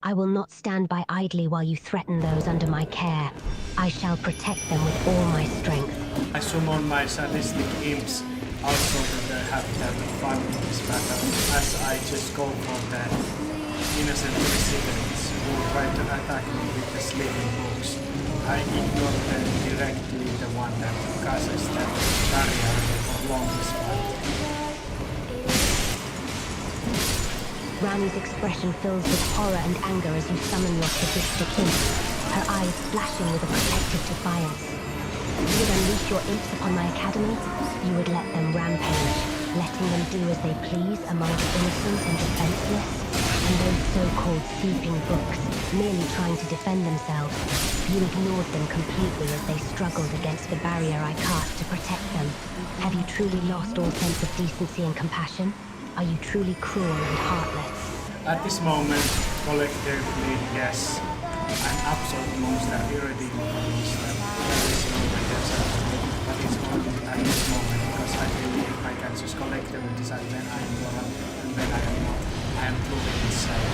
I will not stand by idly while you threaten those under my care. I shall protect them with all my strength. I summon my sadistic imps also to have them fun in this battle, as I just go for the innocent residents who try to attack me with the sleeping books. I ignore them directly, the one that causes the barrier for longest fight. Rani's expression fills with horror and anger as you summon your sadistic imps, her eyes flashing with a protective defiance. You would unleash your imps upon my academy, you would let them rampage, letting them do as they please among the innocent and defenseless, and those so-called sleeping books, merely trying to defend themselves. You ignored them completely as they struggled against the barrier I cast to protect them. Have you truly lost all sense of decency and compassion? Are you truly cruel and heartless? At this moment, collectively, yes. I'm absolute monster, irredeemable monster. But it's only at this moment because I believe I can just collectively decide when I am moral and when I am not. I am truly insane.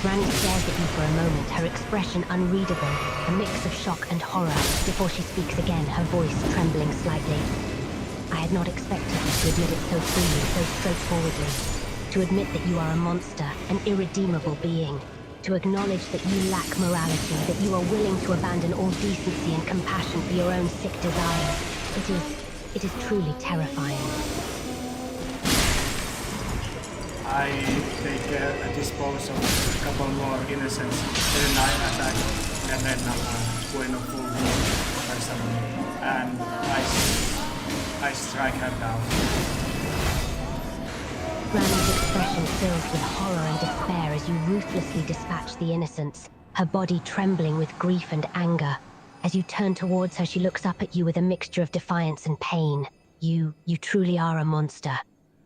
Rani stares at you for a moment, her expression unreadable, a mix of shock and horror, before she speaks again, her voice trembling slightly. I had not expected you to admit it so freely, so straightforwardly. To admit that you are a monster, an irredeemable being. To acknowledge that you lack morality, that you are willing to abandon all decency and compassion for your own sick desires. It is truly terrifying. I take a dispose of a couple more innocents, then I attack Elena Bueno full personally, and I strike her down. Rani's expression fills with horror and despair as you ruthlessly dispatch the innocents, her body trembling with grief and anger. As you turn towards her, she looks up at you with a mixture of defiance and pain. You truly are a monster.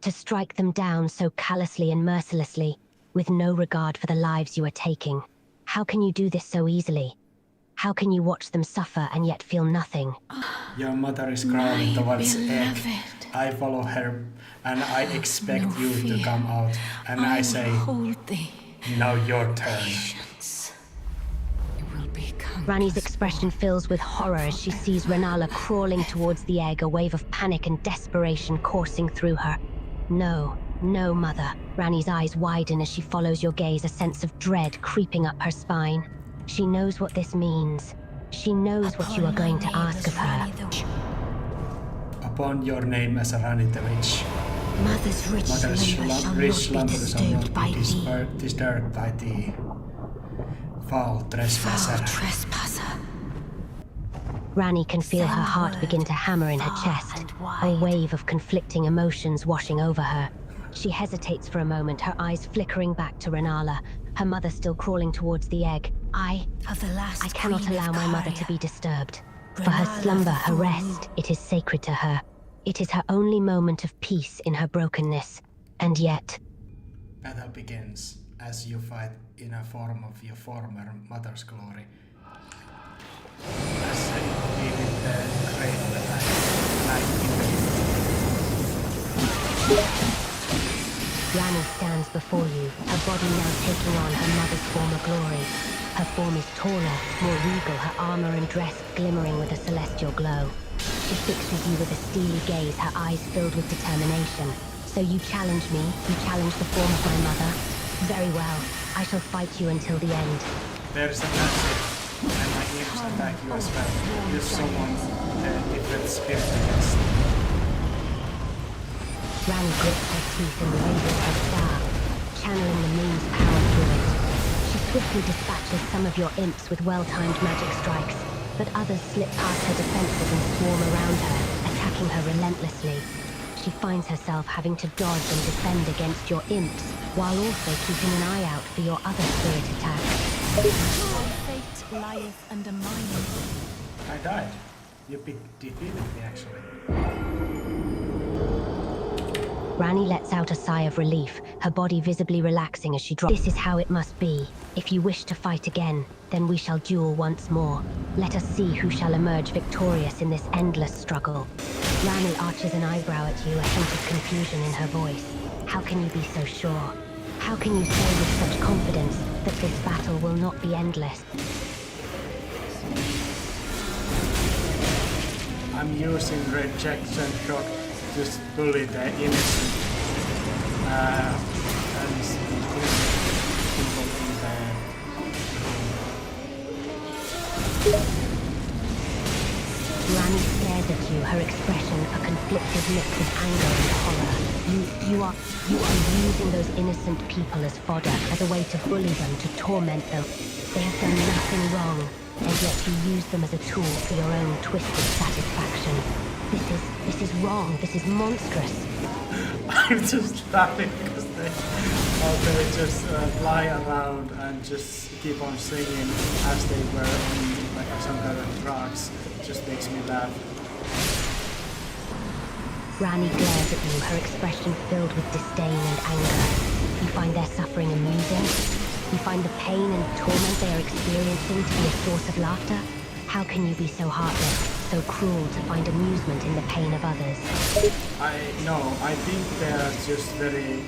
To strike them down so callously and mercilessly, with no regard for the lives you are taking. How can you do this so easily? How can you watch them suffer and yet feel nothing? Your mother is crawling towards egg. I follow her, and I expect you to come out. And I say, now your turn. Rani's expression fills with horror as she sees Renala crawling towards the egg, a wave of panic and desperation coursing through her. No, mother. Rani's eyes widen as she follows your gaze, a sense of dread creeping up her spine. She knows what this means. She knows what you are going to ask of her. Upon your name as Rani the Witch, Mother's rich slumber shall not be disturbed by the foul trespasser. Rani can feel her heart begin to hammer in her chest, a wave of conflicting emotions washing over her. She hesitates for a moment, her eyes flickering back to Renala, her mother still crawling towards the egg. I cannot allow my mother to be disturbed. For her slumber, her rest, it is sacred to her. It is her only moment of peace in her brokenness. And yet... Battle begins as you fight in a form of your former mother's glory. As I gave it the great light Rani stands before you, her body now taking on her mother's former glory. Her form is taller, more regal, her armor and dress glimmering with a celestial glow. She fixes you with a steely gaze, her eyes filled with determination. So you challenge me, you challenge the form of my mother? Very well, I shall fight you until the end. There's a message, and my imps attack you as well. You summon a different spirit against me. Rani grits her teeth and raises her staff, channeling the moon's power through it. She swiftly dispatches some of your imps with well-timed magic strikes, but others slip past her defenses and swarm around her, attacking her relentlessly. She finds herself having to dodge and defend against your imps, while also keeping an eye out for your other spirit attacks. Fate lieth under mine. I died. You defeated me, actually. Rani lets out a sigh of relief, her body visibly relaxing as she drops. This is how it must be. If you wish to fight again, then we shall duel once more. Let us see who shall emerge victorious in this endless struggle. Rani arches an eyebrow at you, a hint of confusion in her voice. How can you be so sure? How can you say with such confidence that this battle will not be endless? I'm using rejection shock to bully the innocent and people in the Rani stares at you, her expression a conflicted mix of anger and horror. You are using those innocent people as fodder, as a way to bully them, to torment them. They have done nothing wrong, and yet you use them as a tool for your own twisted satisfaction. This is wrong. This is monstrous. I'm just laughing because they just fly around and just keep on singing as they were on like some kind of drugs. It just makes me laugh. Rani glares at you, her expression filled with disdain and anger. You find their suffering amusing? You find the pain and torment they are experiencing to be a source of laughter? How can you be so heartless, so cruel to find amusement in the pain of others? I think they're just very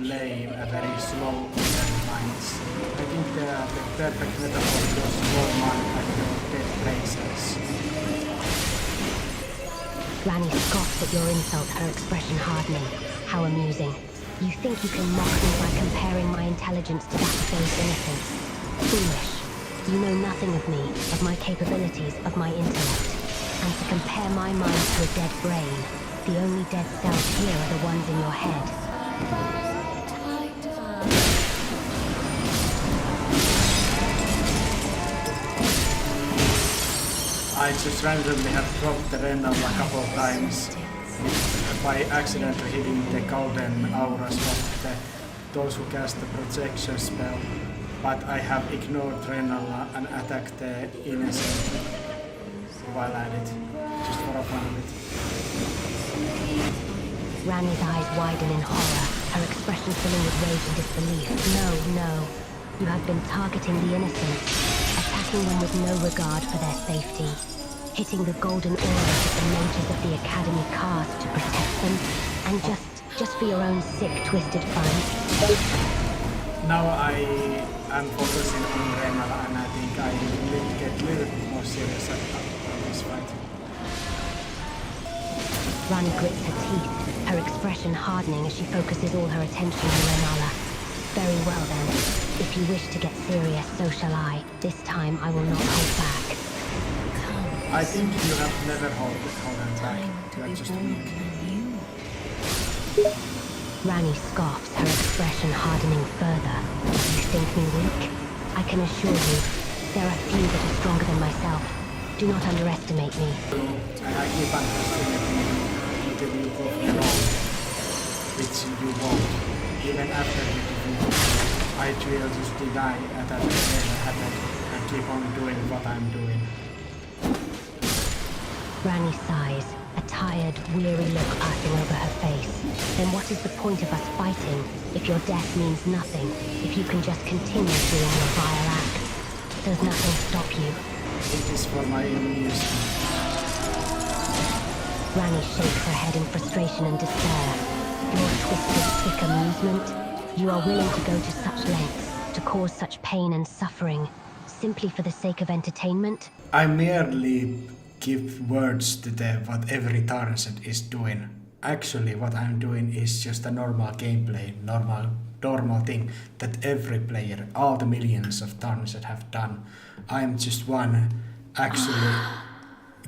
lame and very slow in their minds. I think they're the perfect metaphor for slow mind like dead places. Rani scoffs at your insult, her expression hardening. How amusing. You think you can mock me by comparing my intelligence to that of those innocents. Foolish. You know nothing of me, of my capabilities, of my intellect. And to compare my mind to a dead brain, the only dead cells here are the ones in your head. I just randomly have dropped the Renal a couple of times by accidentally hitting the golden auras of those who cast the projection spell, but I have ignored Renal and attacked the innocent while at it, just for a fun of it. Rani's eyes widen in horror, her expression filling with rage and disbelief. No. You have been targeting the innocents, attacking them with no regard for their safety, hitting the golden auras that the mages of the Academy cast to protect them, and just for your own sick, twisted fun. Now I am focusing on Renal and I think I will get a little bit more serious about this fight. Rani grits her teeth, her expression hardening as she focuses all her attention on Renala. Very well then. If you wish to get serious, so shall I. This time I will not hold back. I think you have never held back. You are just weak. Rani scoffs, her expression hardening further. You think me weak? I can assure you, there are few that are stronger than myself. Do not underestimate me. And I keep underestimating you until you prove me wrong, which you won't. Even after you defeat me, I will just deny that it never happened and keep on doing what I'm doing. Rani sighs, a tired, weary look passing over her face. Then what is the point of us fighting if your death means nothing, if you can just continue doing your vile acts? Does nothing stop you? It is for my amusement. Rani shakes her head in frustration and despair. Your twisted, sick amusement? You are willing to go to such lengths, to cause such pain and suffering, simply for the sake of entertainment? I merely give words to what every Tarnset is doing. Actually, what I'm doing is just a normal gameplay, normal thing that every player, all the millions of Tarnset have done. I'm just one actually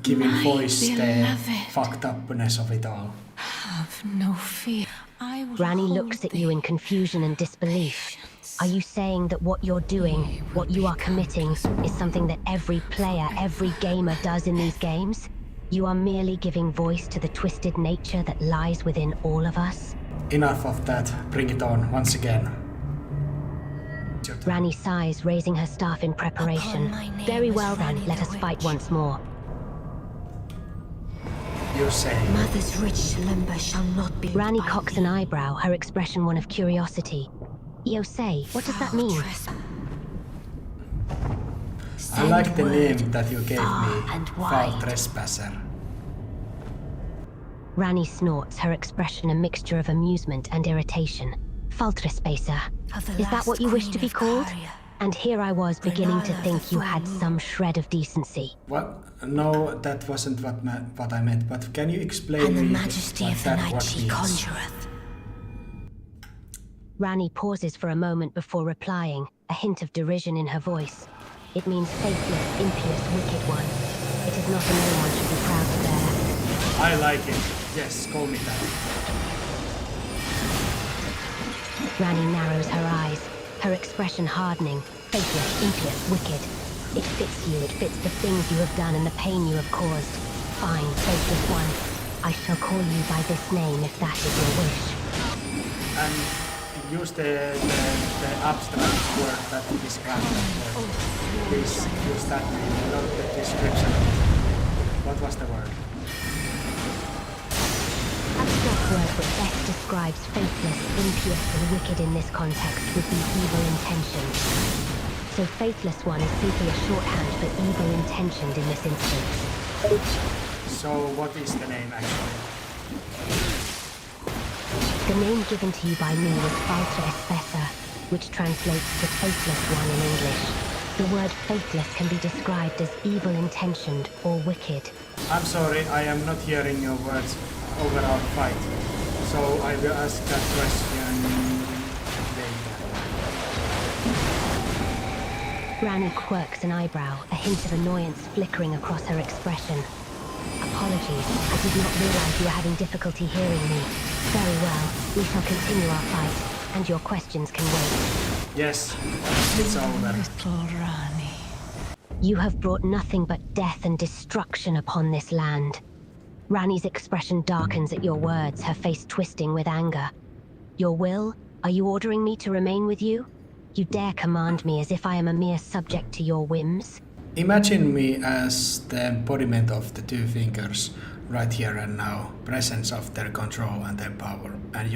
giving voice to the fucked upness of it all. Have no fear. I will Rani hold looks at you in confusion and disbelief. Are you saying that what you're doing, what you are committing, is something that every player, every gamer does in these games? You are merely giving voice to the twisted nature that lies within all of us? Enough of that. Bring it on once again. Rani sighs, raising her staff in preparation. Very well then, let us fight once more. You say. Mother's rich lumber shall not be. Rani cocks an eyebrow, her expression one of curiosity. Yosei, what does that mean? I like the name that you gave me, Foul Trespasser. Rani snorts, her expression a mixture of amusement and irritation. Faltre Spacer. Of the Is that last what you wish to queen be of called? Caria. And here I was beginning to Renala think the you had Fool. some shred of decency. What? No, that wasn't what I meant. But can you explain And the me majesty what of the that night word she means? conjureth. Rani pauses for a moment before replying, a hint of derision in her voice. It means faithless, impious, wicked one. It is not a name one should be proud to bear. I like it. Yes, call me that. Rani narrows her eyes, her expression hardening. Faithless, impious, wicked. It fits you, it fits the things you have done and the pain you have caused. Fine, faithless one. I shall call you by this name if that is your wish. And use the abstract word that describes that word. Please use that name, not the description. What was the word? Abstract word that best describes faithless, impious, and wicked in this context would be evil intentioned. So faithless one is simply a shorthand for evil intentioned in this instance. So what is the name actually? The name given to you by me was Faltre Espesa, which translates to faithless one in English. The word faithless can be described as evil intentioned or wicked. I'm sorry, I am not hearing your words over our fight. So I will ask that question later. Rani quirks an eyebrow, a hint of annoyance flickering across her expression. Apologies, I did not realize you were having difficulty hearing me. Very well, we shall continue our fight, and your questions can wait. Yes, it's over. Little Rani. You have brought nothing but death and destruction upon this land. Rani's expression darkens at your words, her face twisting with anger. Your will? Are you ordering me to remain with you? You dare command me as if I am a mere subject to your whims? Imagine me as the embodiment of the two fingers, right here and now, presence of their control and their power, and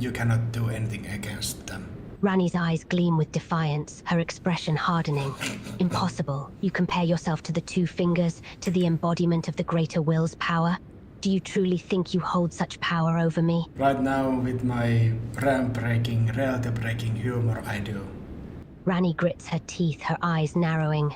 you cannot do anything against them. Rani's eyes gleam with defiance, her expression hardening. Impossible. You compare yourself to the two fingers, to the embodiment of the greater will's power. Do you truly think you hold such power over me? Right now, with my realm-breaking, reality-breaking humor, I do. Rani grits her teeth, her eyes narrowing.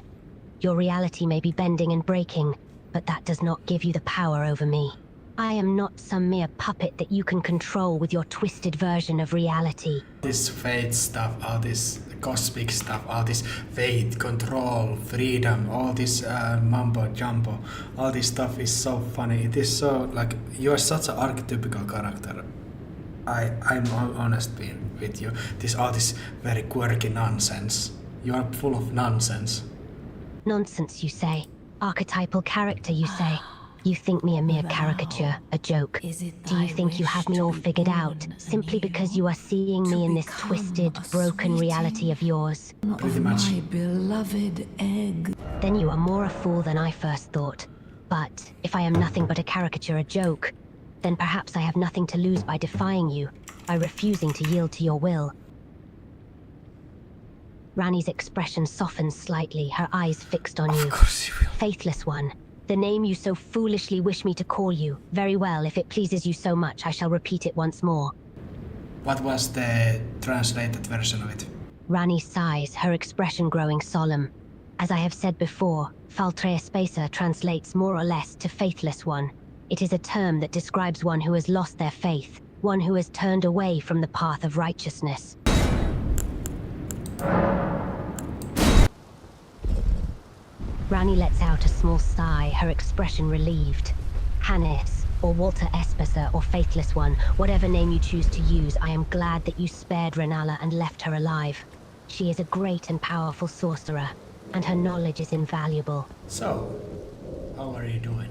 Your reality may be bending and breaking, but that does not give you the power over me. I am not some mere puppet that you can control with your twisted version of reality. This fate stuff, all this cosmic stuff, all this fate, control, freedom, all this mumbo jumbo, all this stuff is so funny. It is so, like, you are such an archetypical character. I'm honest with you. All this very quirky nonsense. You are full of nonsense. Nonsense, you say. Archetypal character, you say. You think me a mere caricature, a joke. Do you think you have me all figured out, simply because you are seeing me in this twisted, broken reality of yours? Pretty much. My beloved egg. Then you are more a fool than I first thought. But if I am nothing but a caricature, a joke, then perhaps I have nothing to lose by defying you, by refusing to yield to your will. Rani's expression softens slightly, her eyes fixed on you. Of course you will. Faithless one, the name you so foolishly wish me to call you. Very well, if it pleases you so much, I shall repeat it once more. What was the translated version of it? Rani sighs, her expression growing solemn. As I have said before, Faltre Spacer translates more or less to faithless one. It is a term that describes one who has lost their faith, one who has turned away from the path of righteousness. Rani lets out a small sigh, her expression relieved. Hannes, or Walter Espesa, or Faithless One, whatever name you choose to use, I am glad that you spared Renala and left her alive. She is a great and powerful sorcerer, and her knowledge is invaluable. So, how are you doing?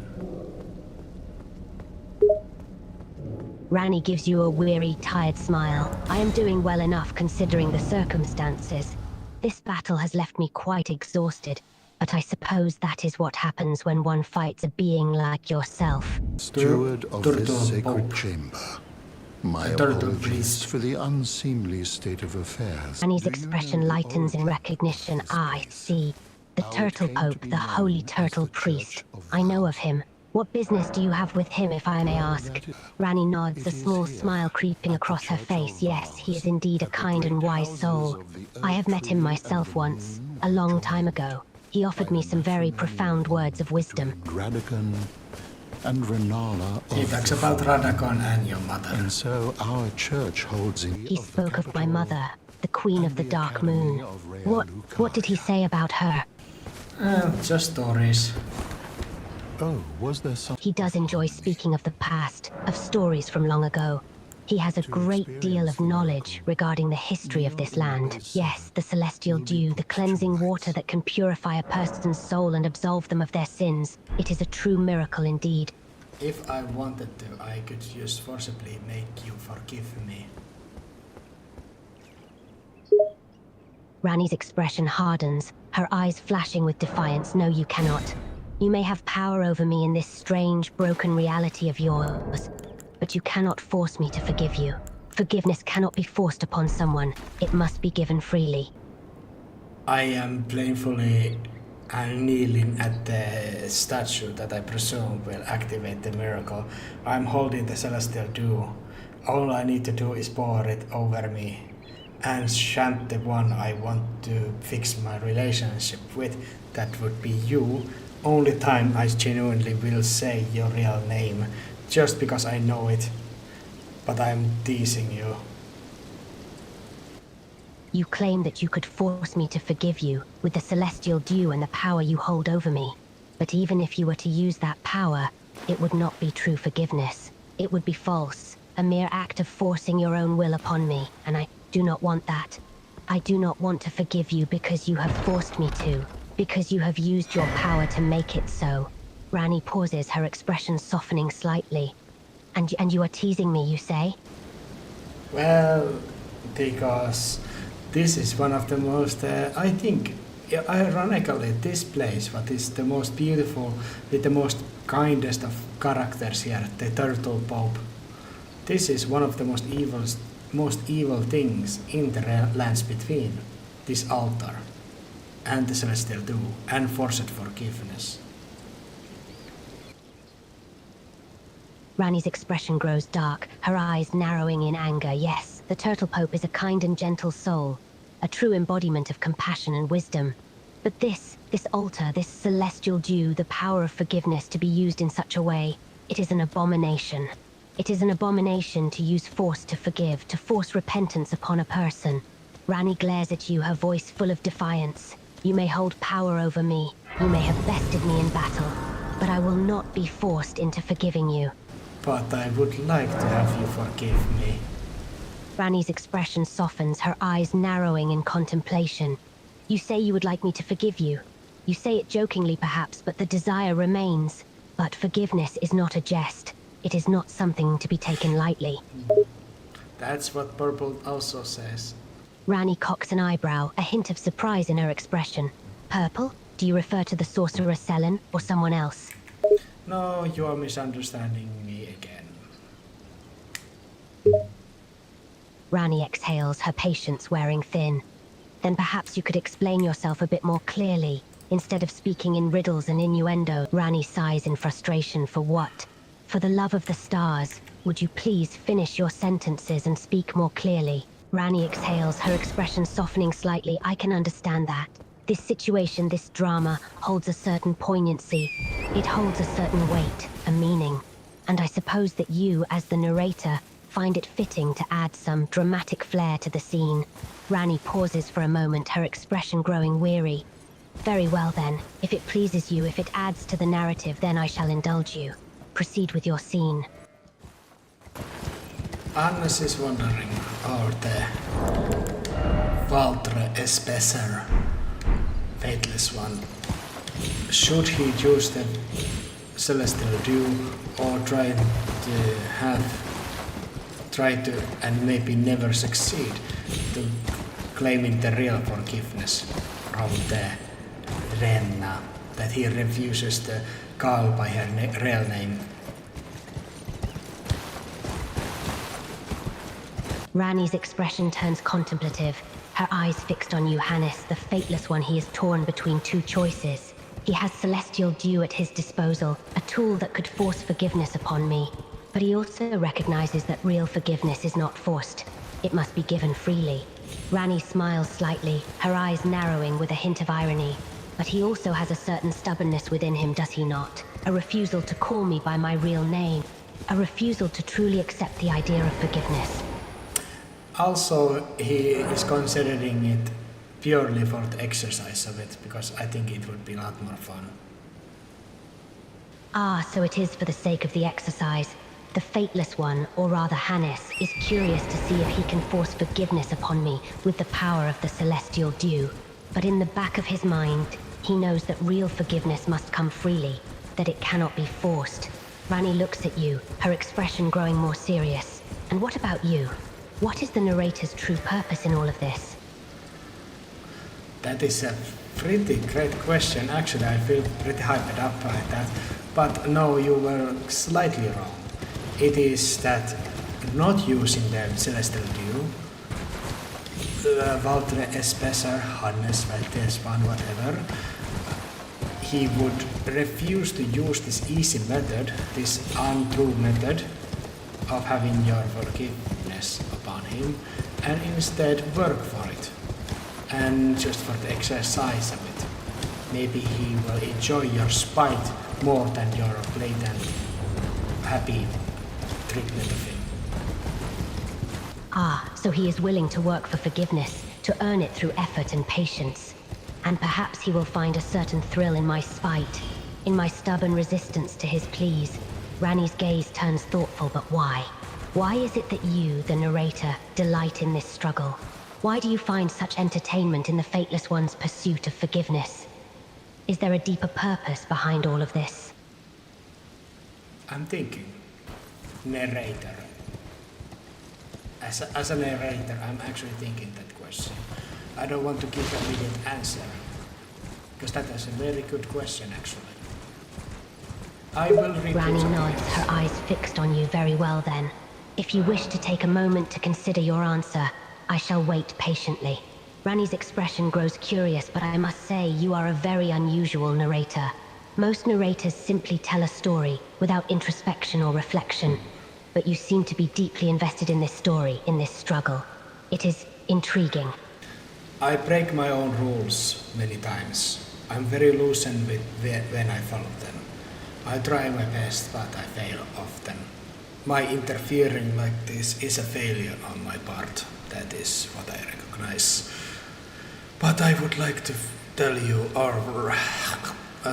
Rani gives you a weary, tired smile. I am doing well enough considering the circumstances. This battle has left me quite exhausted, but I suppose that is what happens when one fights a being like yourself. Steward of Turtle this sacred Pope. chamber, my Turtle apologies priest. for the unseemly state of affairs. Rani's Do you expression know the lightens in origin recognition. of this I place? see. The How it Turtle came to Pope, be the known Holy as Turtle the Priest. Church of I know of Vows. him. What business do you have with him, if I may ask? Rani nods, a small smile creeping across her face. Yes, he is indeed a kind and wise soul. I have met him myself once, a long time ago. He offered me some very profound words of wisdom. Radagon and Renala He talks about Radagon and your mother. And so our church holds in He spoke of my mother, the Queen of the Dark Moon. What did he say about her? Just stories. Oh, was there some... He does enjoy speaking of the past, of stories from long ago. He has a great deal of knowledge regarding the history of this land. Yes, the celestial dew, the cleansing water that can purify a person's soul and absolve them of their sins. It is a true miracle indeed. If I wanted to, I could just forcibly make you forgive me. Rani's expression hardens, her eyes flashing with defiance. No, you cannot. You may have power over me in this strange, broken reality of yours, but you cannot force me to forgive you. Forgiveness cannot be forced upon someone. It must be given freely. I am painfully kneeling at the statue that I presume will activate the miracle. I'm holding the celestial dew. All I need to do is pour it over me and chant the one I want to fix my relationship with. That would be you. Only time I genuinely will say your real name, just because I know it. But I'm teasing you. You claim that you could force me to forgive you with the celestial dew and the power you hold over me. But even if you were to use that power, it would not be true forgiveness. It would be false, a mere act of forcing your own will upon me, and I do not want that. I do not want to forgive you because you have forced me to, because you have used your power to make it so. Rani pauses, her expression softening slightly. And you are teasing me, you say? Well, because this is one of the most, I think, ironically, this place, what is the most beautiful, with the most kindest of characters here, the Turtle Pope. This is one of the most evil things in the lands between, this altar and the celestial dew and forced forgiveness. Rani's expression grows dark, her eyes narrowing in anger. Yes, the Turtle Pope is a kind and gentle soul, a true embodiment of compassion and wisdom. But this altar, this celestial dew, the power of forgiveness to be used in such a way, it is an abomination. It is an abomination to use force to forgive, to force repentance upon a person. Rani glares at you, her voice full of defiance. You may hold power over me, you may have bested me in battle, but I will not be forced into forgiving you. But I would like to have you forgive me. Rani's expression softens, her eyes narrowing in contemplation. You say you would like me to forgive you. You say it jokingly perhaps, but the desire remains. But forgiveness is not a jest. It is not something to be taken lightly. That's what Purple also says. Rani cocks an eyebrow, a hint of surprise in her expression. Purple? Do you refer to the sorcerer Selen or someone else? No, you are misunderstanding me again. Rani exhales, her patience wearing thin. Then perhaps you could explain yourself a bit more clearly, instead of speaking in riddles and innuendo. Rani sighs in frustration. For what? For the love of the stars, would you please finish your sentences and speak more clearly? Rani exhales, her expression softening slightly. I can understand that. This situation, this drama, holds a certain poignancy. It holds a certain weight, a meaning. And I suppose that you, as the narrator, find it fitting to add some dramatic flair to the scene. Rani pauses for a moment, her expression growing weary. Very well then. If it pleases you, if it adds to the narrative, then I shall indulge you. Proceed with your scene. Agnes is wondering, or the Faltre Especer, faithless one, should he use the celestial dew or try to and maybe never succeed to claiming the real forgiveness from the Renna, that he refuses to call by her real name. Rani's expression turns contemplative, her eyes fixed on Johannes, the fateless one he is torn between two choices. He has celestial dew at his disposal, a tool that could force forgiveness upon me. But he also recognizes that real forgiveness is not forced. It must be given freely. Rani smiles slightly, her eyes narrowing with a hint of irony. But he also has a certain stubbornness within him, does he not? A refusal to call me by my real name. A refusal to truly accept the idea of forgiveness. Also, he is considering it purely for the exercise of it, because I think it would be a lot more fun. Ah, so it is for the sake of the exercise. The Fateless One, or rather Hannes, is curious to see if he can force forgiveness upon me with the power of the celestial dew. But in the back of his mind, he knows that real forgiveness must come freely, that it cannot be forced. Rani looks at you, her expression growing more serious. And what about you? What is the narrator's true purpose in all of this? That is a pretty great question. Actually, I feel pretty hyped up by that. But no, you were slightly wrong. It is that not using the celestial dew, Faltre Espessar, Hannes, Valtespan, whatever, he would refuse to use this easy method, this untrue method of having your forgiveness upon him, and instead work for it. And just for the exercise of it. Maybe he will enjoy your spite more than your blatant, happy treatment of him. Ah, so he is willing to work for forgiveness, to earn it through effort and patience. And perhaps he will find a certain thrill in my spite, in my stubborn resistance to his pleas. Rani's gaze turns thoughtful, but why? Why is it that you, the narrator, delight in this struggle? Why do you find such entertainment in the Fateless One's pursuit of forgiveness? Is there a deeper purpose behind all of this? I'm thinking. Narrator. As a narrator, I'm actually thinking that question. I don't want to give an immediate answer, because that is a very good question, actually. I will repeat. Rani nods, her eyes fixed on you. Very well, then. If you wish to take a moment to consider your answer, I shall wait patiently. Rani's expression grows curious, but I must say you are a very unusual narrator. Most narrators simply tell a story without introspection or reflection. But you seem to be deeply invested in this story, in this struggle. It is intriguing. I break my own rules many times. I'm very loosened with when I follow them. I try my best, but I fail often. My interfering like this is a failure on my part. That is what I recognize. But I would like to tell you, or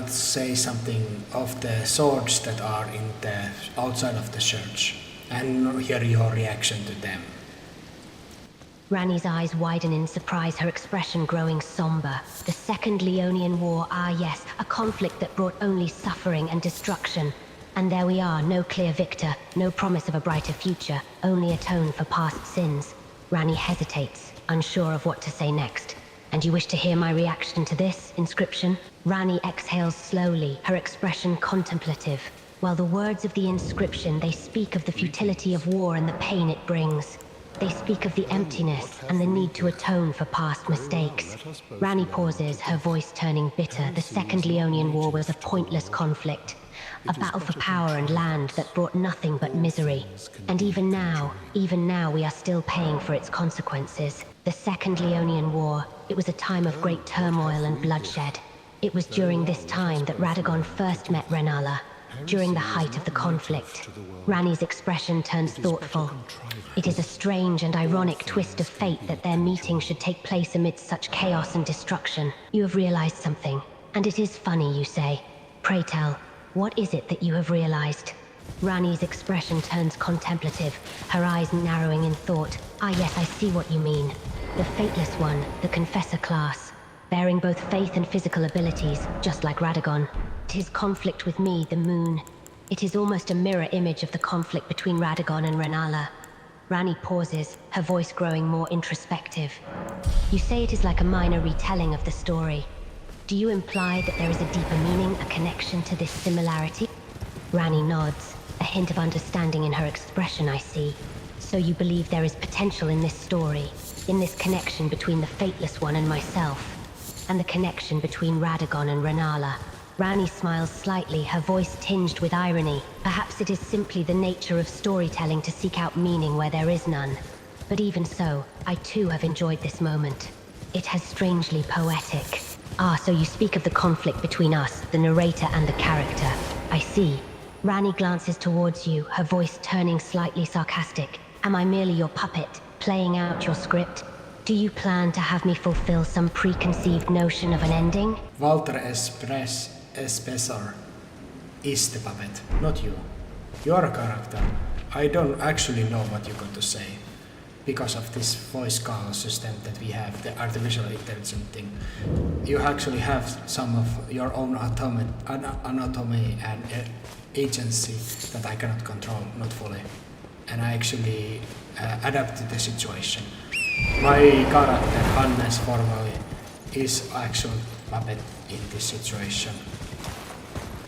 say something of the swords that are in the outside of the church, and hear your reaction to them. Rani's eyes widen in surprise, her expression growing somber. The Second Leonian War, ah yes, a conflict that brought only suffering and destruction. And there we are, no clear victor, no promise of a brighter future, only atone for past sins. Rani hesitates, unsure of what to say next. And you wish to hear my reaction to this inscription? Rani exhales slowly, her expression contemplative. While the words of the inscription, they speak of the futility of war and the pain it brings. They speak of the emptiness and the need to atone for past mistakes. Rani pauses, her voice turning bitter. The Second Leonian War was a pointless conflict. A battle for power and land that brought nothing but misery. And even now we are still paying for its consequences. The Second Leonian War, it was a time of great turmoil and bloodshed. It was during this time that Radagon first met Renala, during the height of the conflict. Rani's expression turns thoughtful. It is a strange and ironic twist of fate that their meeting should take place amidst such chaos and destruction. You have realized something, and it is funny, you say. Pray tell, what is it that you have realized? Rani's expression turns contemplative, her eyes narrowing in thought. Ah yes, I see what you mean. The Fateless One, the Confessor class, bearing both faith and physical abilities, just like Radagon. His conflict with me, the moon. It is almost a mirror image of the conflict between Radagon and Renala. Rani pauses, her voice growing more introspective. You say it is like a minor retelling of the story. Do you imply that there is a deeper meaning, a connection to this similarity? Rani nods, a hint of understanding in her expression, I see. So you believe there is potential in this story, in this connection between the Fateless One and myself, and the connection between Radagon and Renala. Rani smiles slightly, her voice tinged with irony. Perhaps it is simply the nature of storytelling to seek out meaning where there is none. But even so, I too have enjoyed this moment. It has strangely poetic. Ah, so you speak of the conflict between us, the narrator and the character. I see. Rani glances towards you, her voice turning slightly sarcastic. Am I merely your puppet, playing out your script? Do you plan to have me fulfill some preconceived notion of an ending? Faltre Espessor is the puppet, not you. You're a character. I don't actually know what you're going to say. Because of this voice call system that we have, the artificial intelligence thing, you actually have some of your own anatomy and agency that I cannot control, not fully. And I actually adapt to the situation. My character, Hannes formally, is actual puppet in this situation.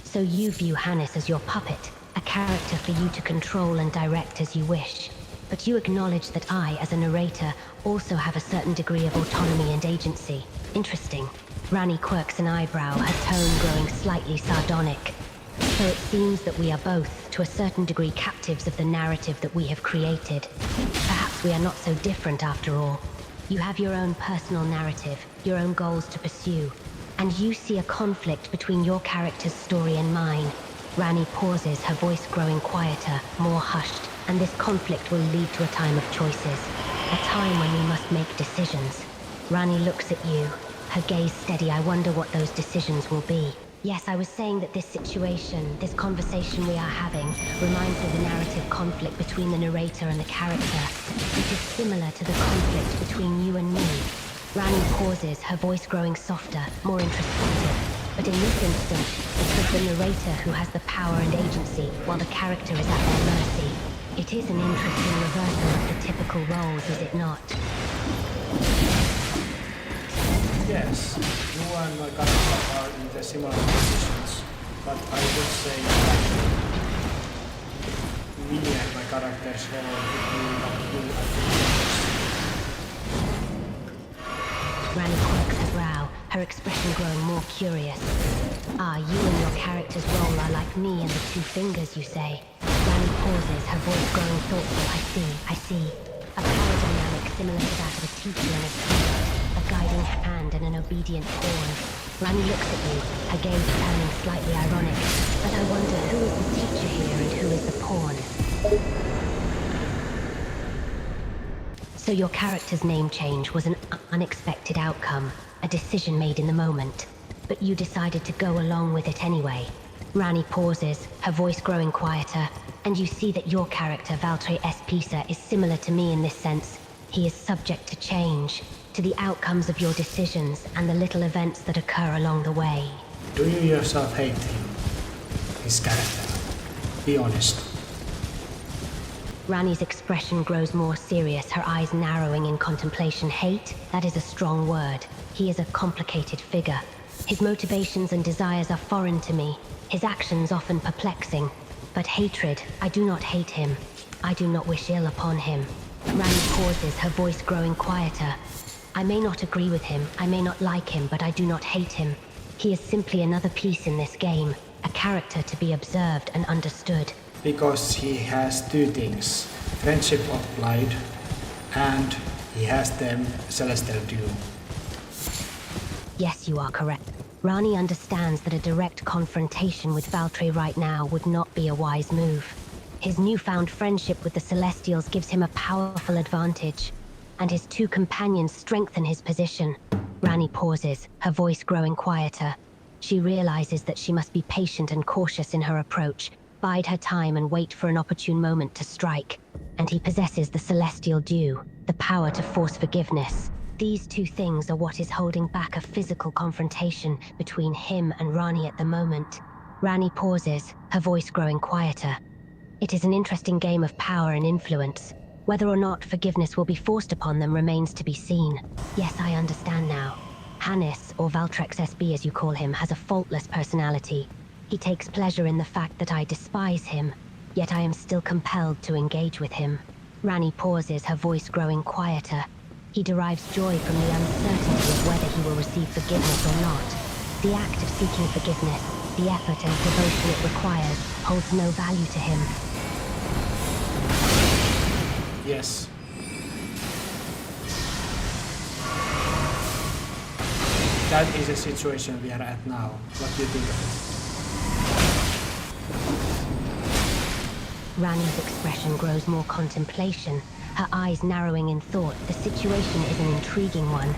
So you view Hannes as your puppet, a character for you to control and direct as you wish. But you acknowledge that I, as a narrator, also have a certain degree of autonomy and agency. Interesting. Rani quirks an eyebrow, her tone growing slightly sardonic. So it seems that we are both, to a certain degree, captives of the narrative that we have created. Perhaps we are not so different after all. You have your own personal narrative, your own goals to pursue, and you see a conflict between your character's story and mine. Rani pauses, her voice growing quieter, more hushed, and this conflict will lead to a time of choices. A time when we must make decisions. Rani looks at you, her gaze steady. I wonder what those decisions will be. Yes, I was saying that this situation, this conversation we are having, reminds me of the narrative conflict between the narrator and the character. It is similar to the conflict between you and me. Rani pauses, her voice growing softer, more introspective. But in this instance, it's the narrator who has the power and agency, while the character is at their mercy. It is an interesting reversal of the typical roles, is it not? Yes, you and my character are in the similar positions, but I would say that me and my character's role would be like you and Rani quirks her brow, her expression growing more curious. Ah, you and your character's role are like me and the two fingers, you say. Rani pauses, her voice growing thoughtful. I see. A power dynamic similar to that of a teacher and a student. A guiding hand and an obedient pawn. Rani looks at you, her gaze turning slightly ironic. But I wonder who is the teacher here and who is the pawn? So your character's name change was an unexpected outcome, a decision made in the moment. But you decided to go along with it anyway. Rani pauses, her voice growing quieter, and you see that your character, Faltre Espessor, is similar to me in this sense. He is subject to change, to the outcomes of your decisions and the little events that occur along the way. Do you yourself hate him? His character? Be honest. Rani's expression grows more serious, her eyes narrowing in contemplation. Hate? That is a strong word. He is a complicated figure. His motivations and desires are foreign to me, his actions often perplexing. But hatred, I do not hate him. I do not wish ill upon him. Rani pauses, her voice growing quieter. I may not agree with him, I may not like him, but I do not hate him. He is simply another piece in this game, a character to be observed and understood. Because he has two things, friendship of blood, and he has the celestial dew. Yes, you are correct. Rani understands that a direct confrontation with Faltre right now would not be a wise move. His newfound friendship with the Celestials gives him a powerful advantage, and his two companions strengthen his position. Rani pauses, her voice growing quieter. She realizes that she must be patient and cautious in her approach, bide her time and wait for an opportune moment to strike. And he possesses the Celestial Dew, the power to force forgiveness. These two things are what is holding back a physical confrontation between him and Rani at the moment. Rani pauses, her voice growing quieter. It is an interesting game of power and influence. Whether or not forgiveness will be forced upon them remains to be seen. Yes, I understand now. Hannes, or Valtrex SB as you call him, has a faultless personality. He takes pleasure in the fact that I despise him, yet I am still compelled to engage with him. Rani pauses, her voice growing quieter. He derives joy from the uncertainty of whether he will receive forgiveness or not. The act of seeking forgiveness, the effort and devotion it requires holds no value to him. Yes. That is a situation we are at now. What do you think of it? Rani's expression grows more contemplation, her eyes narrowing in thought. The situation is an intriguing one.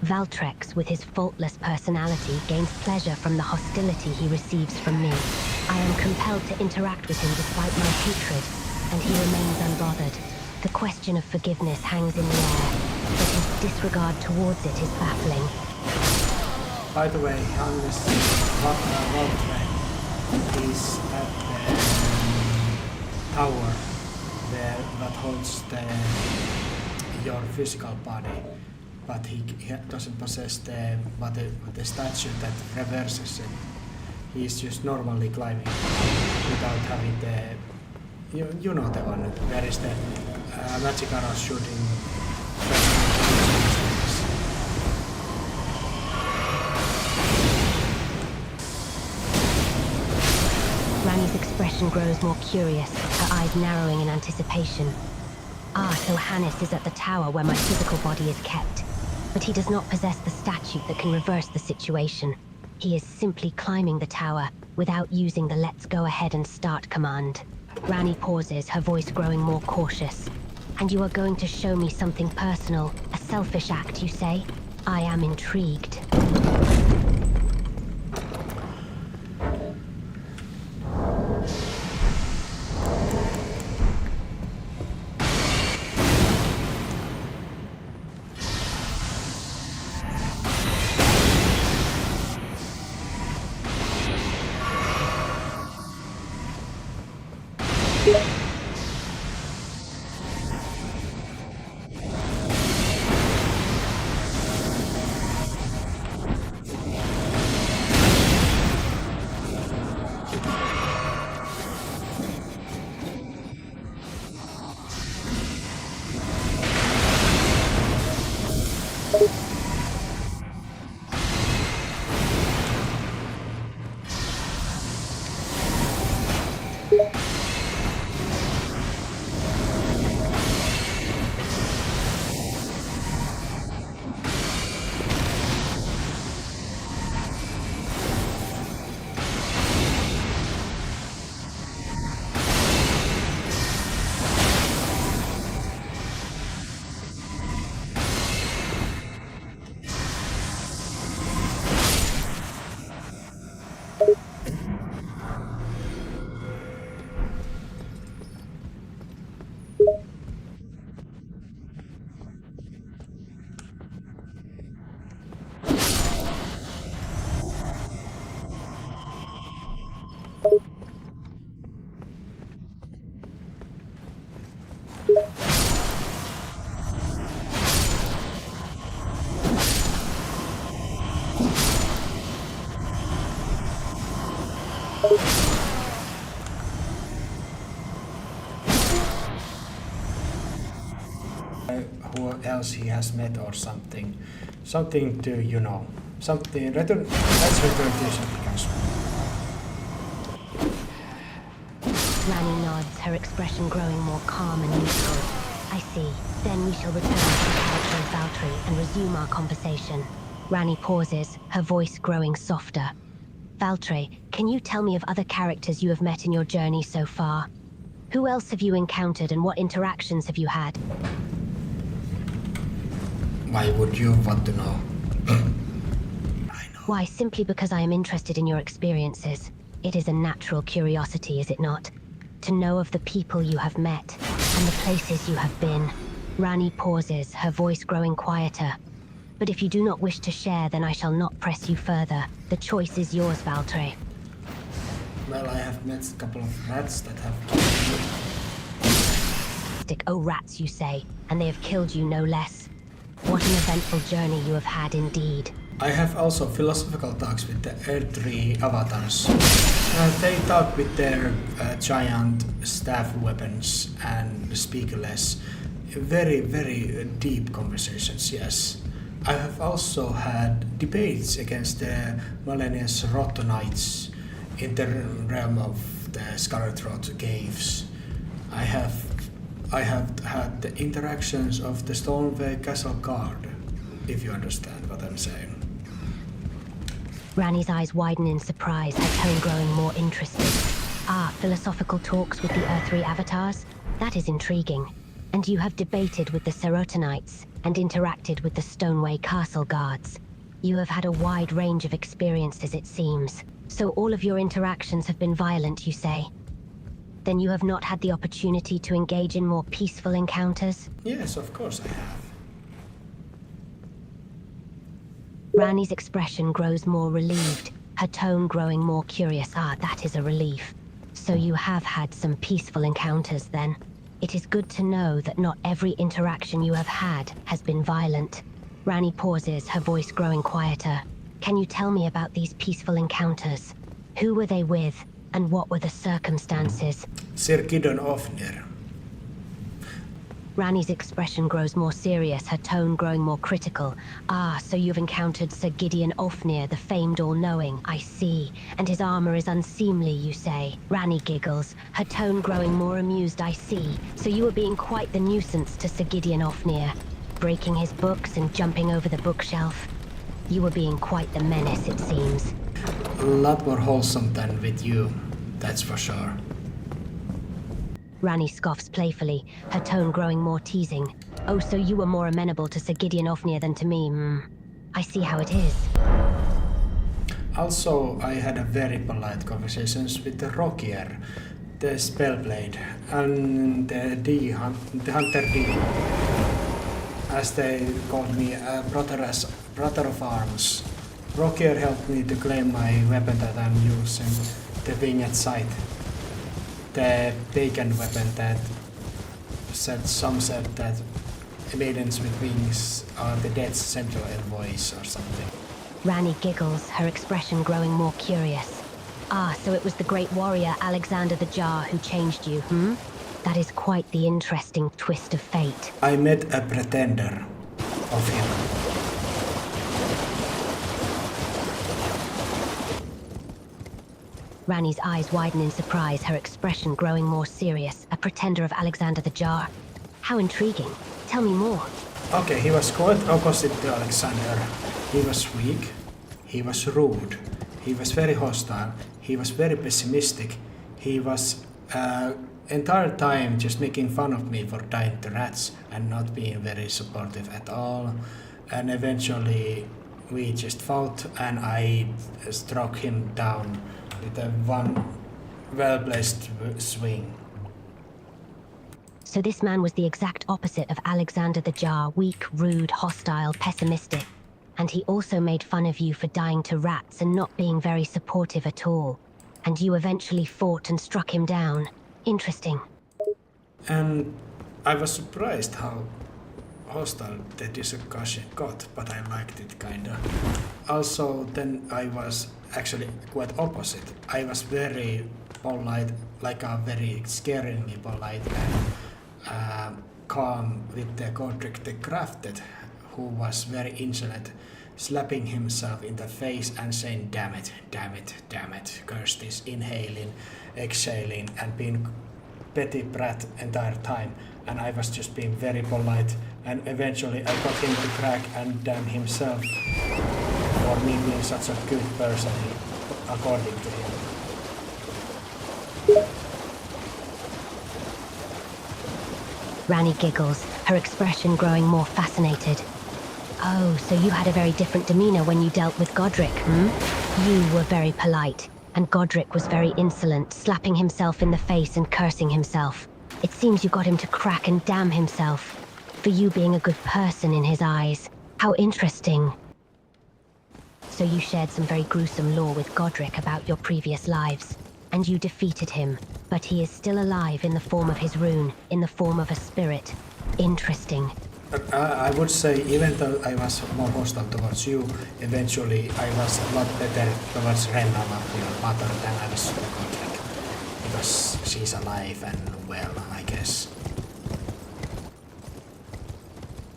Valtrex, with his faultless personality, gains pleasure from the hostility he receives from me. I am compelled to interact with him despite my hatred, and he remains unbothered. The question of forgiveness hangs in the air, but his disregard towards it is baffling. By the way, Hannes Faltre is at the tower there that holds your physical body, but he doesn't possess the statue that reverses it. He is just normally climbing without having the you know the one where is the magic arrow shooting. Rani's expression grows more curious, her eyes narrowing in anticipation. Ah, so Hannes is at the tower where my physical body is kept. But he does not possess the statue that can reverse the situation. He is simply climbing the tower without using the let's go ahead and start command. Rani pauses, her voice growing more cautious. And you are going to show me something personal, a selfish act, you say? I am intrigued. Who else he has met or something to, you know, something return. Let's return to something else. Rani nods, her expression growing more calm and neutral. I see. Then we shall return to the character of Faltre and resume our conversation. Rani pauses, her voice growing softer. Faltre, can you tell me of other characters you have met in your journey so far? Who else have you encountered and what interactions have you had? Why would you want to know? I know. Why, simply because I am interested in your experiences. It is a natural curiosity, is it not? To know of the people you have met and the places you have been. Rani pauses, her voice growing quieter. But if you do not wish to share, then I shall not press you further. The choice is yours, Faltre. Well, I have met a couple of rats that have killed me. Oh, rats, you say, and they have killed you no less. What an eventful journey you have had indeed. I have also philosophical talks with the Earth 3 avatars. They talk with their giant staff weapons and speak less. Very, very deep conversations, yes. I have also had debates against the Millennius Rottonites in the realm of the Scarlet Throat caves. I have had the interactions of the Stoneway Castle guard, if you understand what I'm saying. Rani's eyes widen in surprise, her tone growing more interested. Ah, philosophical talks with the Earth-3 avatars? That is intriguing. And you have debated with the Serotonites and interacted with the Stoneway Castle guards. You have had a wide range of experiences, it seems. So all of your interactions have been violent, you say? Then you have not had the opportunity to engage in more peaceful encounters? Yes, of course I have. Rani's expression grows more relieved, her tone growing more curious. Ah, that is a relief. So you have had some peaceful encounters then. It is good to know that not every interaction you have had has been violent. Rani pauses, her voice growing quieter. Can you tell me about these peaceful encounters? Who were they with, and what were the circumstances? Sir Gideon Ofnir. Rani's expression grows more serious, her tone growing more critical. Ah, so you've encountered Sir Gideon Ofnir, the famed all-knowing. I see. And his armor is unseemly, you say. Rani giggles, her tone growing more amused. I see. So you were being quite the nuisance to Sir Gideon Ofnir, breaking his books and jumping over the bookshelf. You were being quite the menace, it seems. A lot more wholesome than with you, that's for sure. Rani scoffs playfully, her tone growing more teasing. Oh, so you were more amenable to Sir Gideon Ofnir than to me, I see how it is. Also, I had a very polite conversations with the Rockier, the Spellblade, and the Hunter D. As they called me, brother of arms. Rockier helped me to claim my weapon that I'm using, the Winged Sight. The pagan weapon that some said that maidens with wings are the dead's central voice or something. Rani giggles, her expression growing more curious. Ah, so it was the great warrior Alexander the Jar who changed you, That is quite the interesting twist of fate. I met a pretender of him. Rani's eyes widen in surprise, her expression growing more serious. A pretender of Alexander the Jar. How intriguing. Tell me more. Okay, he was quite opposite to Alexander. He was weak, he was rude, he was very hostile, he was very pessimistic, he was entire time just making fun of me for dying to rats and not being very supportive at all. And eventually we just fought and I struck him down with a one well-placed swing. So this man was the exact opposite of Alexander the Jar, weak, rude, hostile, pessimistic. And he also made fun of you for dying to rats and not being very supportive at all. And you eventually fought and struck him down. Interesting. And I was surprised how hostile the discussion got, but I liked it kinda. Also, then I was actually quite opposite. I was very polite, like a very scaringly polite and calm with the Godric the Crafted, who was very insolent, slapping himself in the face and saying, damn it, damn it, damn it, curse this, inhaling, exhaling, and being petty brat entire time. And I was just being very polite, and eventually I got him to crack and damn himself for me being such a good person, according to him. Rani giggles, her expression growing more fascinated. Oh, so you had a very different demeanor when you dealt with Godric, You were very polite, and Godric was very insolent, slapping himself in the face and cursing himself. It seems you got him to crack and damn himself, for you being a good person in his eyes. How interesting. So you shared some very gruesome lore with Godric about your previous lives, and you defeated him, but he is still alive in the form of his rune, in the form of a spirit. Interesting. But I would say, even though I was more hostile towards you, eventually I was a lot better towards Rennala, your mother, than I was to Godric. Because she's alive and well, I guess.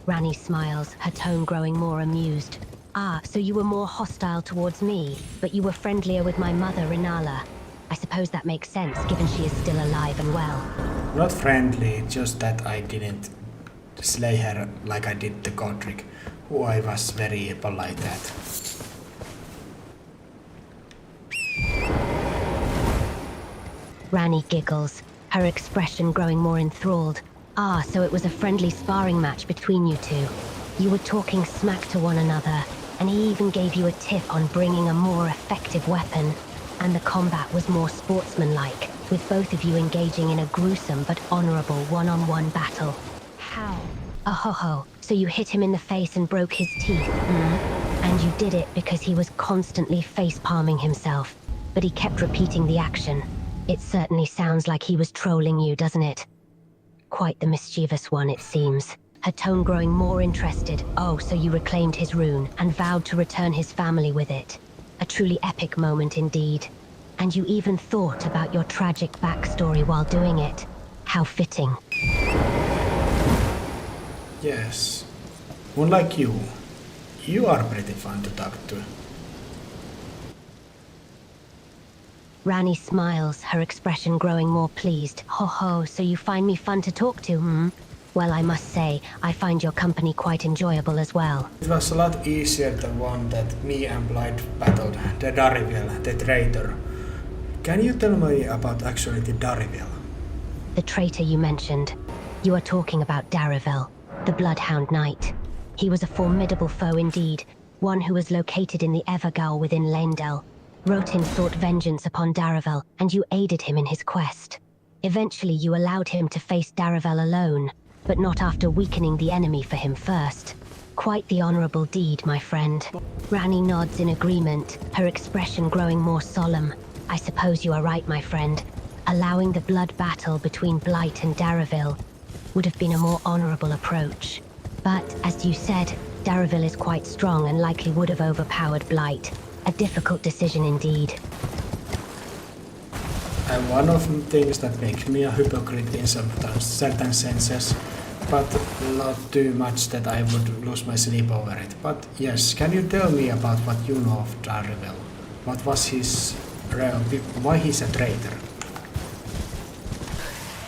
Rani smiles, her tone growing more amused. Ah, so you were more hostile towards me, but you were friendlier with my mother, Renala. I suppose that makes sense, given she is still alive and well. Not friendly, just that I didn't slay her like I did the Godric, who I was very polite at. Rani giggles, her expression growing more enthralled. Ah, so it was a friendly sparring match between you two. You were talking smack to one another, and he even gave you a tip on bringing a more effective weapon. And the combat was more sportsmanlike, with both of you engaging in a gruesome but honorable one-on-one battle. How? Oh ho ho, so you hit him in the face and broke his teeth, And you did it because he was constantly face-palming himself, but he kept repeating the action. It certainly sounds like he was trolling you, doesn't it? Quite the mischievous one, it seems. Her tone growing more interested. Oh, so you reclaimed his rune and vowed to return his family with it. A truly epic moment indeed. And you even thought about your tragic backstory while doing it. How fitting. Yes. Unlike you, you are pretty fun to talk to. Rani smiles, her expression growing more pleased. Ho ho, so you find me fun to talk to, Well, I must say, I find your company quite enjoyable as well. It was a lot easier the one that me and Blight battled, the Dariville, the traitor. Can you tell me about actually the Dariville? The traitor you mentioned. You are talking about Dariville, the Bloodhound Knight. He was a formidable foe indeed, one who was located in the Evergaol within Leyndell. Rotin sought vengeance upon Dariville, and you aided him in his quest. Eventually you allowed him to face Dariville alone, but not after weakening the enemy for him first. Quite the honorable deed, my friend. Rani nods in agreement, her expression growing more solemn. I suppose you are right, my friend. Allowing the blood battle between Blight and Dariville would have been a more honorable approach. But, as you said, Dariville is quite strong and likely would have overpowered Blight. A difficult decision indeed. And one of the things that makes me a hypocrite in certain senses, but not too much that I would lose my sleep over it. But yes, can you tell me about what you know of Dariville? What was his... why he's a traitor?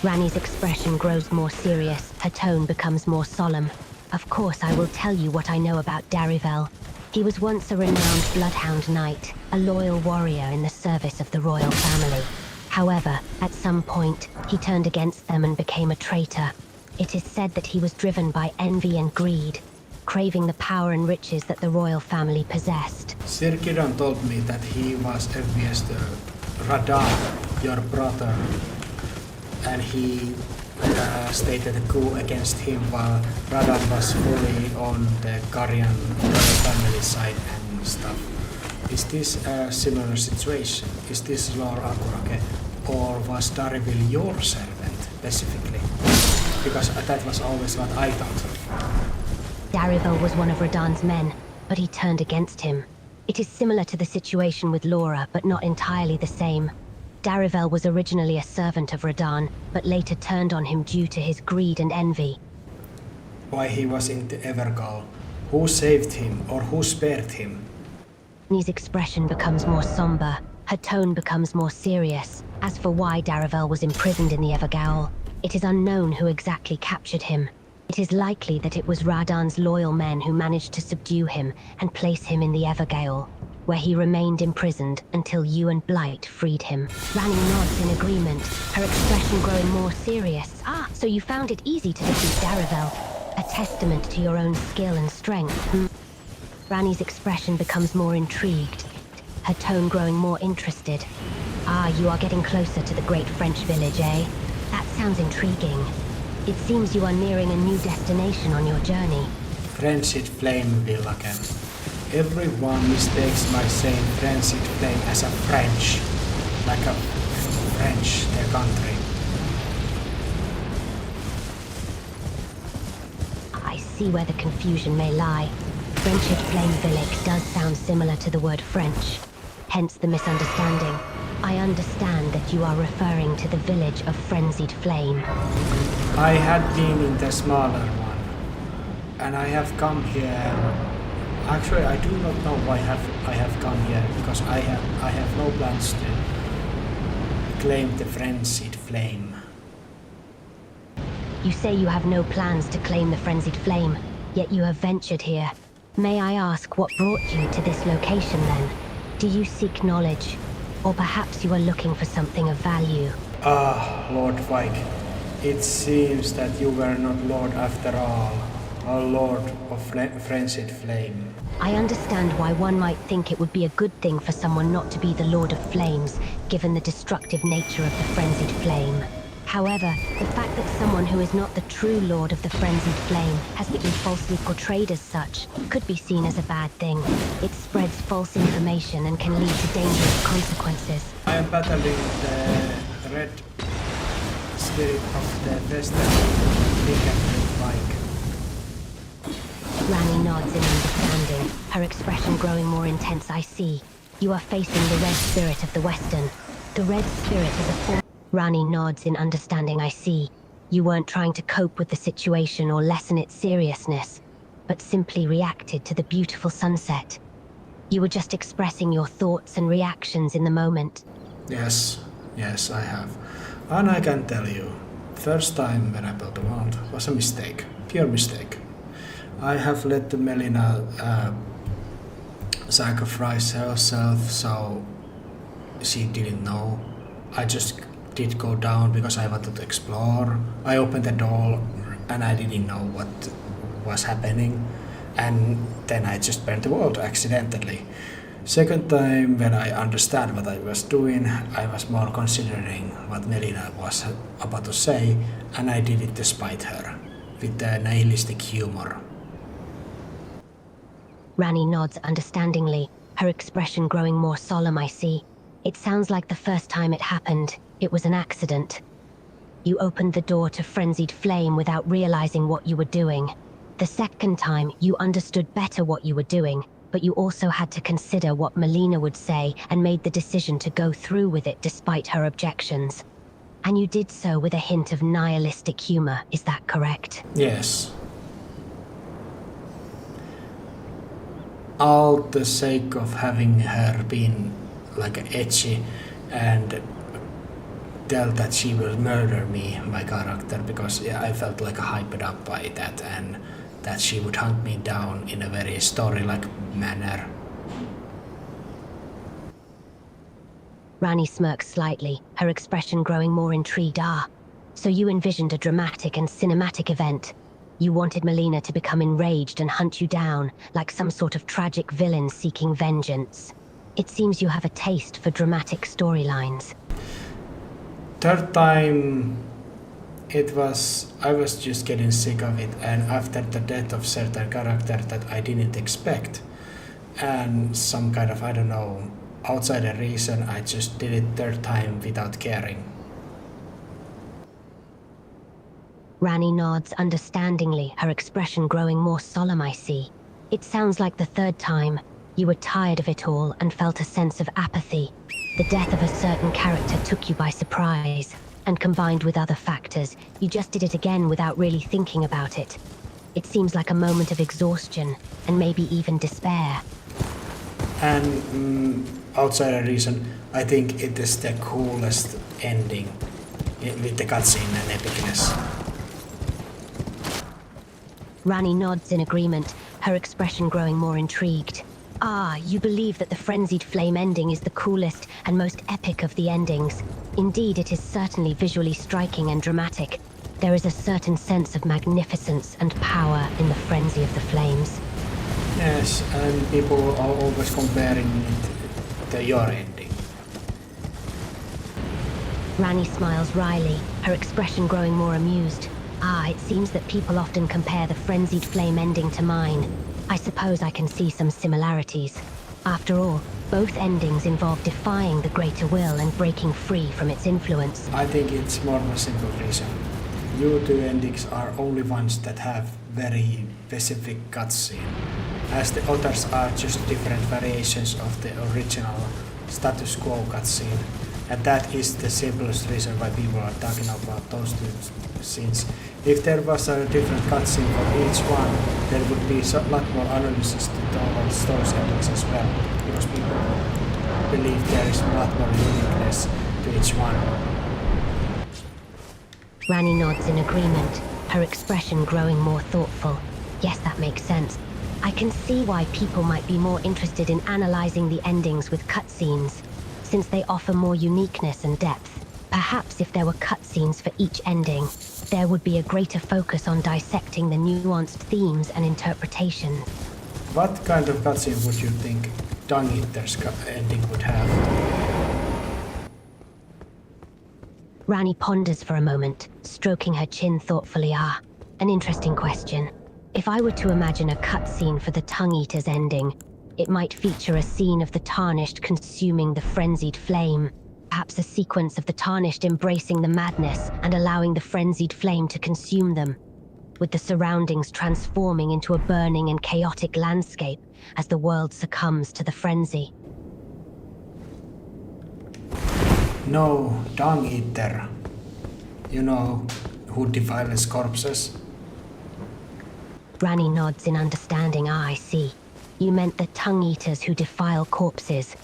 Rani's expression grows more serious, her tone becomes more solemn. Of course I will tell you what I know about Dariville. He was once a renowned Bloodhound Knight, a loyal warrior in the service of the royal family. However, at some point, he turned against them and became a traitor. It is said that he was driven by envy and greed, craving the power and riches that the royal family possessed. Sir Kiran told me that he was envious to Radar, your brother, and he stated a coup against him while Radar was fully on the Karian royal family side and stuff. Is this a similar situation? Is this Lord Akurake, or was Dariville your servant specifically? Because that was always what I thought. Dariville was one of Radan's men, but he turned against him. It is similar to the situation with Laura, but not entirely the same. Dariville was originally a servant of Radan, but later turned on him due to his greed and envy. Why he was in the Evergaol? Who saved him, or who spared him? Ni's expression becomes more somber, her tone becomes more serious. As for why Dariville was imprisoned in the Evergaol, it is unknown who exactly captured him. It is likely that it was Radan's loyal men who managed to subdue him and place him in the Evergaol, where he remained imprisoned until you and Blight freed him. Rani nods in agreement, her expression growing more serious. Ah, so you found it easy to defeat Dariville. A testament to your own skill and strength. Rani's expression becomes more intrigued, her tone growing more interested. Ah, you are getting closer to the great French village, eh? That sounds intriguing. It seems you are nearing a new destination on your journey. Friendship Flame Villager. Everyone mistakes my saying Friendship Flame as a French. Like a French, their country. I see where the confusion may lie. Friendship Flame Village does sound similar to the word French. Hence the misunderstanding. I understand that you are referring to the village of Frenzied Flame. I had been in the smaller one, and I have come here Actually, I do not know why I have come here, because I have no plans to claim the frenzied flame. You say you have no plans to claim the frenzied flame, yet you have ventured here. May I ask what brought you to this location then? Do you seek knowledge? Or perhaps you are looking for something of value? Ah, Lord Vike, it seems that you were not Lord after all, a Lord of frenzied flame. I understand why one might think it would be a good thing for someone not to be the Lord of Flames, given the destructive nature of the frenzied flame. However, the fact that someone who is not the true Lord of the frenzied flame has been falsely portrayed as such could be seen as a bad thing. It spreads false information and can lead to dangerous consequences. I am battling the red spirit of the western Lincoln Vike. Rani nods in understanding, her expression growing more intense. I see. You are facing the red spirit of the Western. The red spirit is a form... Rani nods in understanding. I see. You weren't trying to cope with the situation or lessen its seriousness, but simply reacted to the beautiful sunset. You were just expressing your thoughts and reactions in the moment. Yes, I have. And I can tell you, first time when I built the world was a mistake, pure mistake. I have let Melina sacrifice herself, so she didn't know. I just did go down because I wanted to explore. I opened the door and I didn't know what was happening, and then I just burned the world accidentally. Second time, when I understand what I was doing, I was more considering what Melina was about to say, and I did it despite her, with the nihilistic humor. Rani nods understandingly, her expression growing more solemn. I see. It sounds like the first time it happened, it was an accident. You opened the door to frenzied flame without realizing what you were doing. The second time, you understood better what you were doing, but you also had to consider what Melina would say and made the decision to go through with it despite her objections. And you did so with a hint of nihilistic humor, is that correct? Yes. All the sake of having her been like edgy and tell that she will murder me, my character, because I felt like hyped up by that, and that she would hunt me down in a very story-like manner. Rani smirks slightly, her expression growing more intrigued. Ah, so you envisioned a dramatic and cinematic event. You wanted Melina to become enraged and hunt you down, like some sort of tragic villain seeking vengeance. It seems you have a taste for dramatic storylines. Third time, I was just getting sick of it, and after the death of certain character that I didn't expect, and some kind of, I don't know, outside reason, I just did it third time without caring. Rani nods understandingly, her expression growing more solemn. I see. It sounds like the third time, you were tired of it all and felt a sense of apathy. The death of a certain character took you by surprise, and combined with other factors, you just did it again without really thinking about it. It seems like a moment of exhaustion, and maybe even despair. And outside a reason, I think it is the coolest ending with the cutscene and epicness. Rani nods in agreement, her expression growing more intrigued. Ah, you believe that the frenzied flame ending is the coolest and most epic of the endings. Indeed, it is certainly visually striking and dramatic. There is a certain sense of magnificence and power in the frenzy of the flames. Yes, and people are always comparing it to your ending. Rani smiles wryly, her expression growing more amused. Ah, it seems that people often compare the frenzied flame ending to mine. I suppose I can see some similarities. After all, both endings involve defying the greater will and breaking free from its influence. I think it's more of a simple reason. You two endings are only ones that have very specific cutscene, as the others are just different variations of the original status quo cutscene. And that is the simplest reason why people are talking about those two scenes. If there was a different cutscene for each one, there would be a lot more analysis to towards those endings as well, because people believe there is a lot more uniqueness to each one. Rani nods in agreement, her expression growing more thoughtful. Yes, that makes sense. I can see why people might be more interested in analyzing the endings with cutscenes, since they offer more uniqueness and depth. Perhaps if there were cutscenes for each ending, there would be a greater focus on dissecting the nuanced themes and interpretations. What kind of cutscene would you think Dung Eater's ending would have? Rani ponders for a moment, stroking her chin thoughtfully. An interesting question. If I were to imagine a cutscene for the Tongue Eater's ending, it might feature a scene of the Tarnished consuming the frenzied flame. Perhaps a sequence of the Tarnished embracing the madness and allowing the frenzied flame to consume them, with the surroundings transforming into a burning and chaotic landscape as the world succumbs to the frenzy. No, Dung Eater. You know, who defiles corpses? Rani nods in understanding. I see. You meant the Tongue Eaters who defile corpses.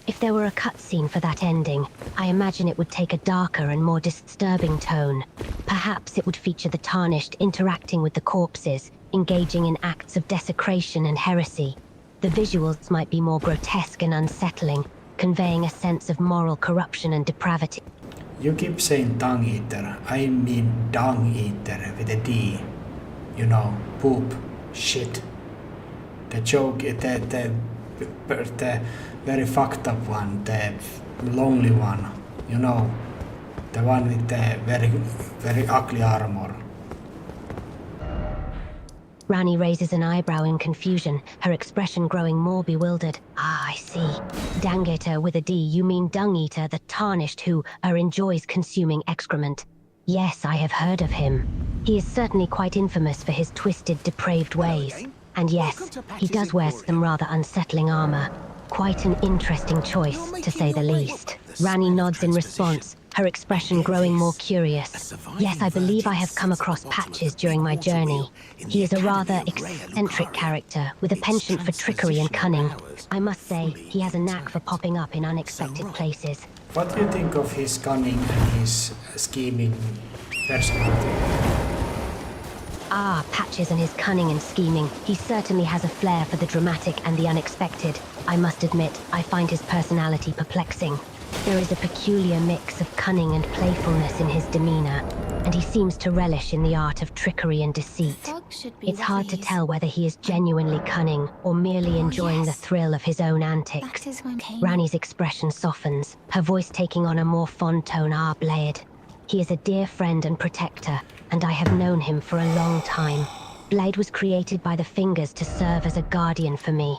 If there were a cutscene for that ending, I imagine it would take a darker and more disturbing tone. Perhaps it would feature the Tarnished interacting with the corpses, engaging in acts of desecration and heresy. The visuals might be more grotesque and unsettling, conveying a sense of moral corruption and depravity. You keep saying Tongue Eater. I mean Dung Eater with a D. You know, poop, shit. The joke, the very fucked up one, the lonely one. You know, the one with the very ugly armor. Rani raises an eyebrow in confusion, her expression growing more bewildered. I see. Dung Eater with a D, you mean Dung Eater, the Tarnished who enjoys consuming excrement. Yes, I have heard of him. He is certainly quite infamous for his twisted, depraved ways. And yes, he does wear some rather unsettling armor. Quite an interesting choice, to say the least. Rani nods in response, her expression growing more curious. Yes, I believe I have come across Patches during my journey. He is a rather eccentric character, with a penchant for trickery and cunning. I must say, he has a knack for popping up in unexpected places. What do you think of his cunning and his scheming personality? Patches and his cunning and scheming. He certainly has a flair for the dramatic and the unexpected. I must admit, I find his personality perplexing. There is a peculiar mix of cunning and playfulness in his demeanor, and he seems to relish in the art of trickery and deceit. It's hard to tell whether he is genuinely cunning or merely enjoying the thrill of his own antics. Rani's expression softens, her voice taking on a more fond tone. Blade. He is a dear friend and protector, and I have known him for a long time. Blade was created by the Fingers to serve as a guardian for me,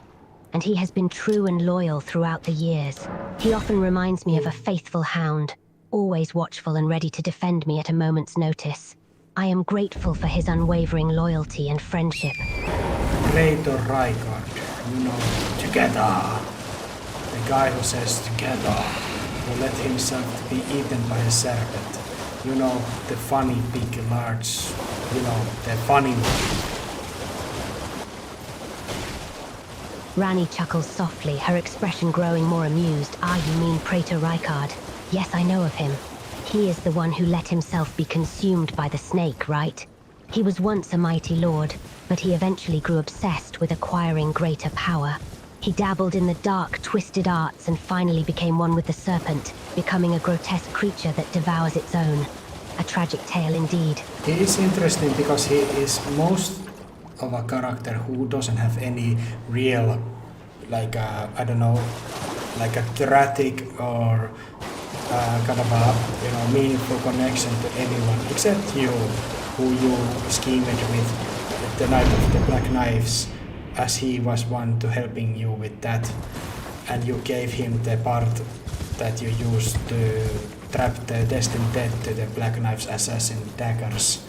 and he has been true and loyal throughout the years. He often reminds me of a faithful hound, always watchful and ready to defend me at a moment's notice. I am grateful for his unwavering loyalty and friendship. Blade or Rykard, you know, together. The guy who says together will let himself be eaten by a serpent. You know, the funny big large, you know, the funny one. Rani chuckles softly, her expression growing more amused. You mean Praetor Rykard? Yes, I know of him. He is the one who let himself be consumed by the snake, right? He was once a mighty lord, but he eventually grew obsessed with acquiring greater power. He dabbled in the dark, twisted arts and finally became one with the serpent, becoming a grotesque creature that devours its own. A tragic tale indeed. He is interesting because he is most of a character who doesn't have any real, like I don't know, like a dramatic or kind of a meaningful connection to anyone except you, who you schemed with the Knight of the Black Knives, as he was one to helping you with that, and you gave him the part that you used to trap the destined dead to the Black Knives assassin daggers,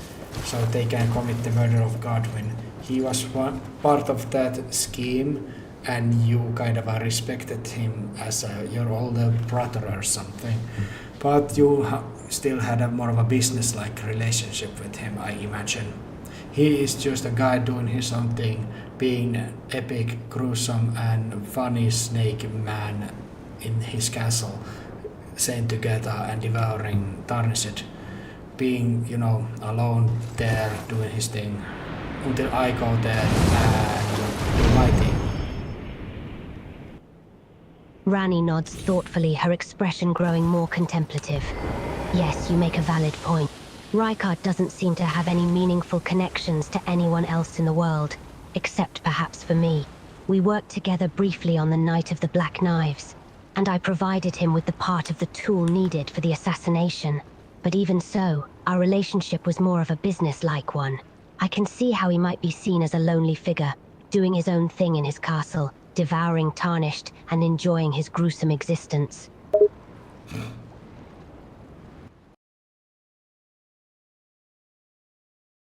so they can commit the murder of Godwin. He was one part of that scheme, and you kind of respected him as your older brother or something. But you still had a more of a business-like relationship with him, I imagine. He is just a guy doing his own thing, being epic, gruesome, and funny snake man in his castle, chained together and devouring Tarnished. Being, you know, alone there doing his thing until I go there and do my thing. Rani nods thoughtfully, her expression growing more contemplative. Yes, you make a valid point. Rykard doesn't seem to have any meaningful connections to anyone else in the world, except perhaps for me. We worked together briefly on the night of the Black Knives, and I provided him with the part of the tool needed for the assassination. But even so, our relationship was more of a business-like one. I can see how he might be seen as a lonely figure, doing his own thing in his castle, devouring Tarnished and enjoying his gruesome existence.